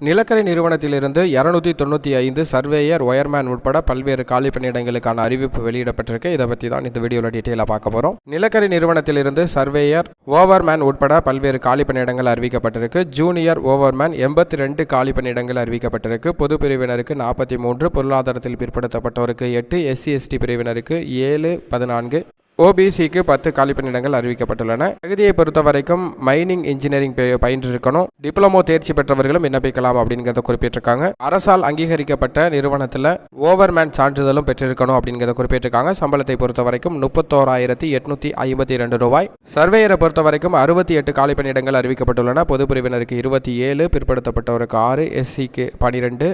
நிலக்கரி நிறுவனத்திலிருந்து 295 surveyor, wireman உட்பட பல்வேறு காலி பணியிடங்களுக்கான அறிவிப்பு வெளியிடப்பட்டிருக்கு. இதை பற்றி தான் இந்த வீடியோவில் டீட்டெயிலாக பார்க்க போகிறோம். நிலக்கரி நிறுவனத்திலிருந்து சர்வேயர், ஓவர்மேன் உட்பட பல்வேறு காலி பணியிடங்கள் அறிவிக்கப்பட்டிருக்கு. ஜூனியர் ஓவர்மேன் 82 காலி பணியிடங்கள் அறிவிக்கப்பட்டிருக்கு. பொது பிரிவினருக்கு 43, பொருளாதாரத்தில் பிற்படுத்தப்பட்டவருக்கு 8, SC ST பிரிவினருக்கு 7, 14, OBCக்கு 10 காலி பணியிடங்கள் அறிவிக்கப்பட்டுள்ளன. தகுதியை பொறுத்த வரைக்கும் மைனிங் இன்ஜினியரிங் பயின்றிருக்கணும், டிப்ளமோ தேர்ச்சி பெற்றவர்களும் விண்ணப்பிக்கலாம் அப்படிங்கிறத குறிப்பிட்டிருக்காங்க. அரசால் அங்கீகரிக்கப்பட்ட நிறுவனத்தில் ஓவர்மேன் சான்றிதழும் பெற்றிருக்கணும் அப்படிங்கிறத குறிப்பிட்டிருக்காங்க. சம்பளத்தை பொறுத்த வரைக்கும் 31,852 ரூபாய். சர்வேயரை பொறுத்த வரைக்கும் 68 காலி பணியிடங்கள் அறிவிக்கப்பட்டுள்ளன. பொது பிரிவினருக்கு 27, பிற்படுத்தப்பட்டவருக்கு 6, SCக்கு 12,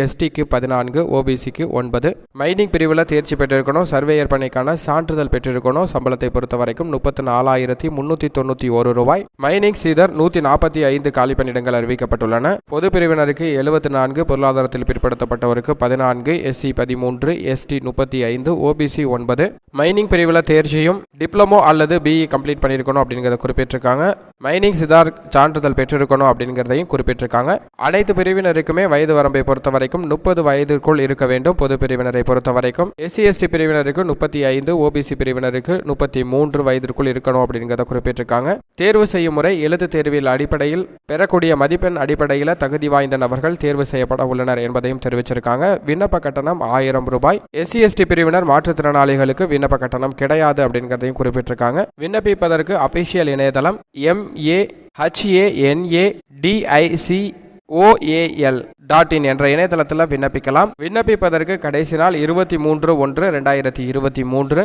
STக்கு 14, OBCக்கு 9. மைனிங் பிரிவில் தேர்ச்சி பெற்றிருக்கணும். சர்வேயர் பணிக்கான சான்றிதழ் பெற்றிருக்கணும். சம்பளத்தை பொறுத்த வரைக்கும் 34,391 ரூபாய். மைனிங் சீதர் 145 காலி பணியிடங்கள் அறிவிக்கப்பட்டுள்ளன. பொது பிரிவினருக்கு 74, பொருளாதாரத்தில் பிற்படுத்தப்பட்டவருக்கு 14, SC 13, ST 35, OBC 9. மைனிங் பிரிவில் தேர்ச்சியும் டிப்ளமோ அல்லது BE கம்ப்ளீட் பண்ணியிருக்கணும் அப்படிங்கிறத குறிப்பிட்டிருக்காங்க. மைனிங் சிதார் சான்றிதழ் பெற்றிருக்கணும் அப்படிங்கிறதையும் குறிப்பிட்டிருக்காங்க. அனைத்து பிரிவினருக்குமே வயது வரம்பை பொறுத்த வரைக்கும் 30 வயதிற்குள் இருக்க வேண்டும். பொது பிரிவினரை பொறுத்த வரைக்கும் SC ST பிரிவினருக்கு 35, OBC பிரிவினருக்கு 33 வயதிற்குள் இருக்கணும் அப்படிங்கிறத குறிப்பிட்டிருக்காங்க. தேர்வு செய்யும் முறை எழுத்து தேர்வில் அடிப்படையில் பெறக்கூடிய மதிப்பெண் அடிப்படையில் தகுதி வாய்ந்த நபர்கள் தேர்வு செய்யப்பட உள்ளனர் என்பதையும் தெரிவிச்சிருக்காங்க. விண்ணப்ப கட்டணம் 1000 ரூபாய். SC ST பிரிவினர் மாற்றுத்திறனாளிகளுக்கு விண்ணப்ப கட்டணம் கிடையாது அப்படிங்கிறதையும் குறிப்பிட்டிருக்காங்க. விண்ணப்பிப்பதற்கு அபிஷியல் இணையதளம் MAHANADICOAL.in என்ற இணையதளத்தில் விண்ணப்பிக்கலாம். விண்ணப்பிப்பதற்கு கடைசி நாள் 23/1/2023.